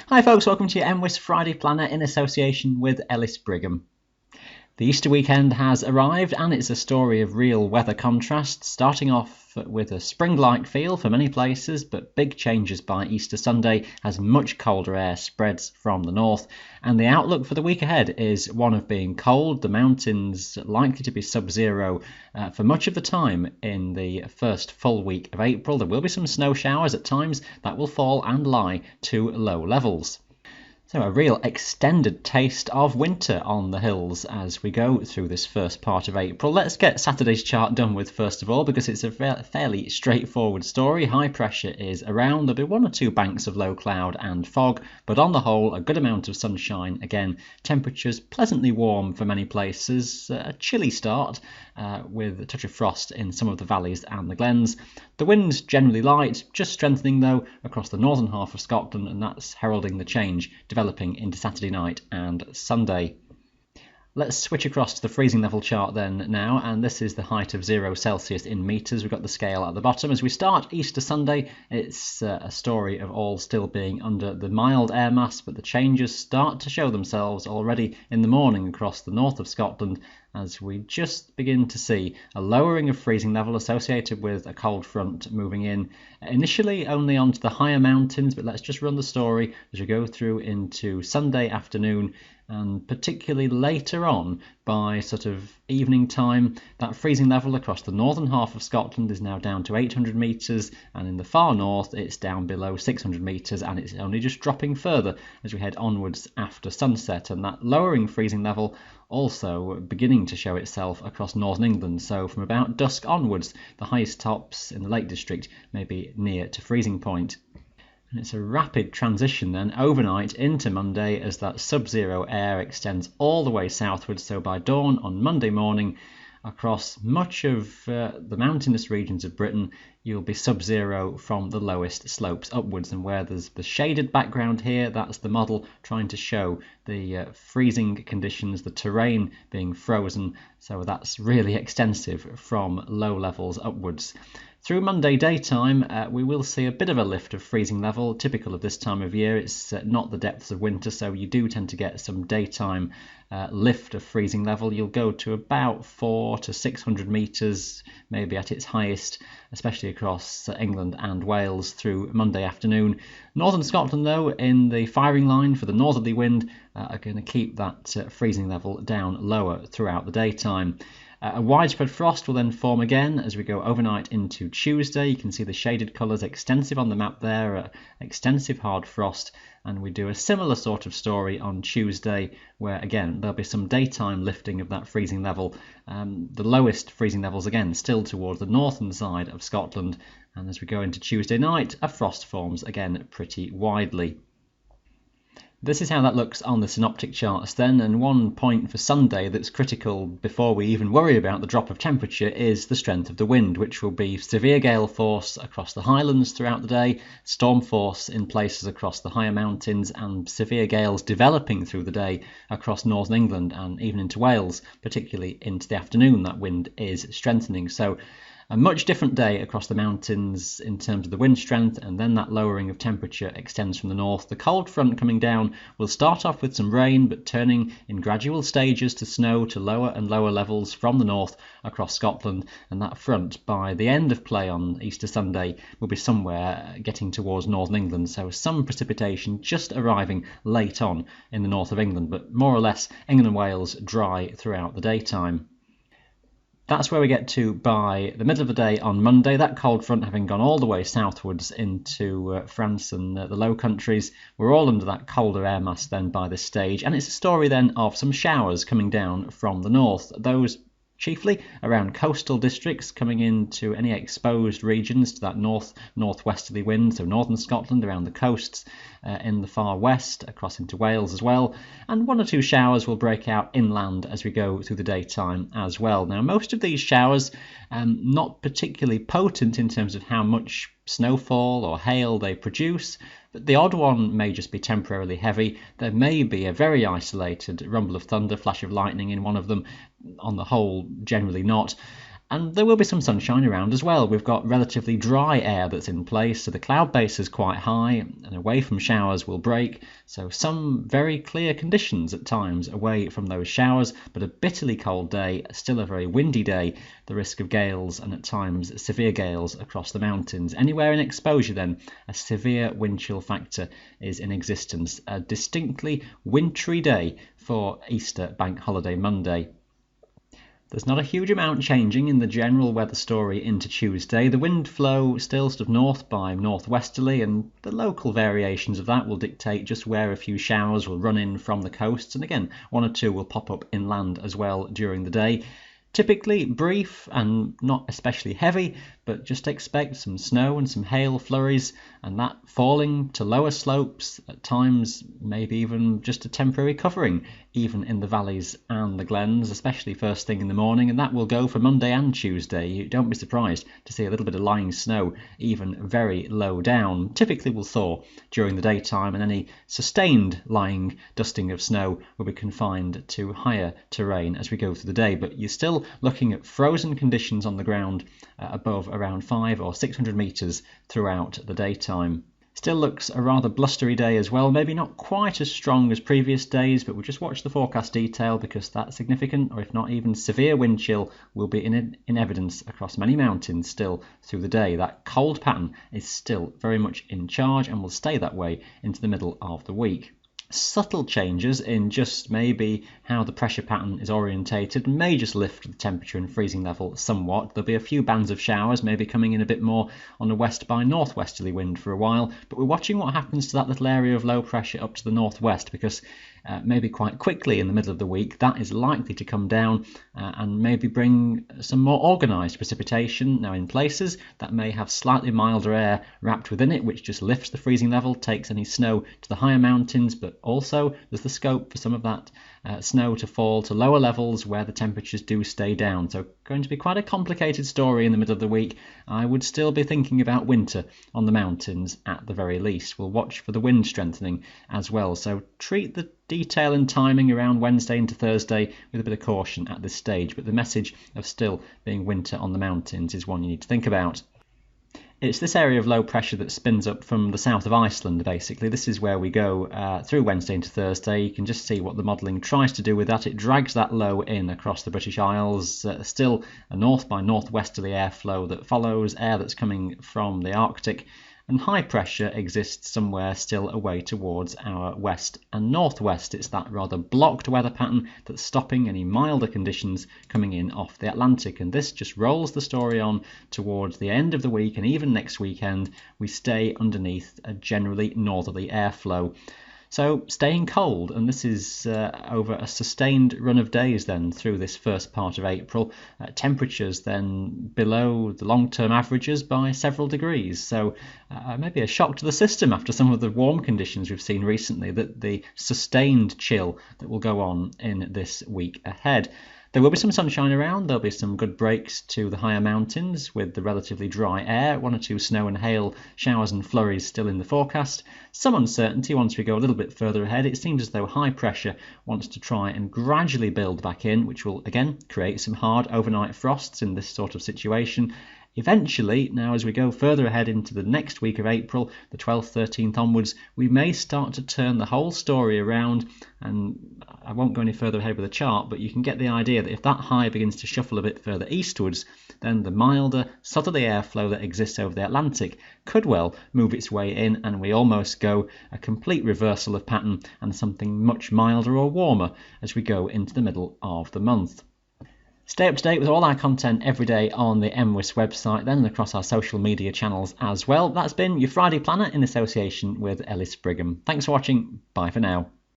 Hi folks, welcome to your MWIS Friday Planner in association with Ellis Brigham. The Easter weekend has arrived and it's a story of real weather contrast, starting off with a spring-like feel for many places, but big changes by Easter Sunday as much colder air spreads from the north. And the outlook for the week ahead is one of being cold, the mountains likely to be sub-zero for much of the time in the first full week of April. There will be some snow showers at times that will fall and lie to low levels. So a real extended taste of winter on the hills as we go through this first part of April. Let's get Saturday's chart done with first of all, because it's a fairly straightforward story. High pressure is around. There'll be one or two banks of low cloud and fog, but on the whole a good amount of sunshine. Again, temperatures pleasantly warm for many places. A chilly start with a touch of frost in some of the valleys and the glens. The wind's generally light, just strengthening though across the northern half of Scotland, and that's heralding the change developing into Saturday night and Sunday. Let's switch across to the freezing level chart then now, and this is the height of 0 Celsius in metres. We've got the scale at the bottom. As we start Easter Sunday, it's a story of all still being under the mild air mass, but the changes start to show themselves already in the morning across the north of Scotland, as we just begin to see a lowering of freezing level associated with a cold front moving in, initially only onto the higher mountains, but let's just run the story as we go through into Sunday afternoon, and particularly later on by sort of evening time, that freezing level across the northern half of Scotland is now down to 800 metres, and in the far north it's down below 600 metres, and it's only just dropping further as we head onwards after sunset. And that lowering freezing level also beginning to show itself across northern England, so from about dusk onwards the highest tops in the Lake District may be near to freezing point. And it's a rapid transition then overnight into Monday as that sub-zero air extends all the way southwards. So by dawn on Monday morning, across much of the mountainous regions of Britain, you'll be sub-zero from the lowest slopes upwards. And where there's the shaded background here, that's the model trying to show the freezing conditions, the terrain being frozen. So that's really extensive from low levels upwards. Through Monday daytime, we will see a bit of a lift of freezing level, typical of this time of year. It's not the depths of winter, so you do tend to get some daytime lift of freezing level. You'll go to about 400 to 600 metres, maybe at its highest, especially across England and Wales through Monday afternoon. Northern Scotland, though, in the firing line for the northerly wind, are going to keep that freezing level down lower throughout the daytime. A widespread frost will then form again as we go overnight into Tuesday. You can see the shaded colours extensive on the map there, extensive hard frost, and we do a similar sort of story on Tuesday where again there'll be some daytime lifting of that freezing level. The lowest freezing levels again still towards the northern side of Scotland, and as we go into Tuesday night a frost forms again pretty widely. This is how that looks on the synoptic charts then, and one point for Sunday that's critical before we even worry about the drop of temperature is the strength of the wind, which will be severe gale force across the highlands throughout the day, storm force in places across the higher mountains, and severe gales developing through the day across northern England and even into Wales, particularly into the afternoon. That wind is strengthening, so a much different day across the mountains in terms of the wind strength, and then that lowering of temperature extends from the north. The cold front coming down will start off with some rain, but turning in gradual stages to snow to lower and lower levels from the north across Scotland, and that front by the end of play on Easter Sunday will be somewhere getting towards northern England, so some precipitation just arriving late on in the north of England, but more or less England and Wales dry throughout the daytime. That's where we get to by the middle of the day on Monday, that cold front having gone all the way southwards into France and the Low Countries. We're all under that colder air mass then by this stage, and it's a story then of some showers coming down from the north. Those chiefly around coastal districts coming into any exposed regions to that northwesterly wind, so northern Scotland around the coasts, in the far west across into Wales as well, and one or two showers will break out inland as we go through the daytime as well. Now most of these showers not particularly potent in terms of how much snowfall or hail they produce, but the odd one may just be temporarily heavy. There may be a very isolated rumble of thunder, flash of lightning in one of them, on the whole generally not. And there will be some sunshine around as well. We've got relatively dry air that's in place, so the cloud base is quite high, and away from showers will break. So some very clear conditions at times away from those showers, but a bitterly cold day, still a very windy day, the risk of gales and at times severe gales across the mountains. Anywhere in exposure then, a severe wind chill factor is in existence. A distinctly wintry day for Easter Bank Holiday Monday. There's not a huge amount changing in the general weather story into Tuesday. The wind flow still sort of north by northwesterly, and the local variations of that will dictate just where a few showers will run in from the coasts, and again, one or two will pop up inland as well during the day. Typically brief and not especially heavy, but just expect some snow and some hail flurries, and that falling to lower slopes, at times maybe even just a temporary covering, even in the valleys and the glens, especially first thing in the morning, and that will go for Monday and Tuesday. You don't be surprised to see a little bit of lying snow, even very low down. Typically will thaw during the daytime, and any sustained lying dusting of snow will be confined to higher terrain as we go through the day, but you're still looking at frozen conditions on the ground above around 500 or 600 metres throughout the daytime. Still looks a rather blustery day as well, maybe not quite as strong as previous days, but we'll just watch the forecast detail because that significant, or if not even severe wind chill will be in evidence across many mountains still through the day. That cold pattern is still very much in charge and will stay that way into the middle of the week. Subtle changes in just maybe how the pressure pattern is orientated may just lift the temperature and freezing level somewhat. There'll be a few bands of showers maybe coming in a bit more on a west by northwesterly wind for a while, but we're watching what happens to that little area of low pressure up to the northwest, because maybe quite quickly in the middle of the week that is likely to come down and maybe bring some more organised precipitation. Now in places that may have slightly milder air wrapped within it, which just lifts the freezing level, takes any snow to the higher mountains, but also there's the scope for some of that snow to fall to lower levels where the temperatures do stay down. So going to be quite a complicated story in the middle of the week. I would still be thinking about winter on the mountains at the very least. We'll watch for the wind strengthening as well, so treat the detail and timing around Wednesday into Thursday with a bit of caution at this stage, but the message of still being winter on the mountains is one you need to think about. It's this area of low pressure that spins up from the south of Iceland, basically. This is where we go through Wednesday into Thursday. You can just see what the modelling tries to do with that. It drags that low in across the British Isles. Still a north by northwesterly airflow that follows air that's coming from the Arctic, and high pressure exists somewhere still away towards our west and northwest. It's that rather blocked weather pattern that's stopping any milder conditions coming in off the Atlantic, and this just rolls the story on towards the end of the week, and even next weekend we stay underneath a generally northerly airflow. So staying cold, and this is over a sustained run of days then through this first part of April. Temperatures then below the long-term averages by several degrees. So maybe a shock to the system after some of the warm conditions we've seen recently, that the sustained chill that will go on in this week ahead. There will be some sunshine around. There'll be some good breaks to the higher mountains with the relatively dry air. One or two snow and hail showers and flurries still in the forecast. Some uncertainty once we go a little bit further ahead. It seems as though high pressure wants to try and gradually build back in, which will again create some hard overnight frosts in this sort of situation. Eventually, now as we go further ahead into the next week of April, the 12th, 13th onwards, we may start to turn the whole story around, and I won't go any further ahead with the chart, but you can get the idea that if that high begins to shuffle a bit further eastwards, then the milder, southerly airflow that exists over the Atlantic could well move its way in, and we almost go a complete reversal of pattern and something much milder or warmer as we go into the middle of the month. Stay up to date with all our content every day on the MWIS website then, and across our social media channels as well. That's been your Friday Planner in association with Ellis Brigham. Thanks for watching. Bye for now.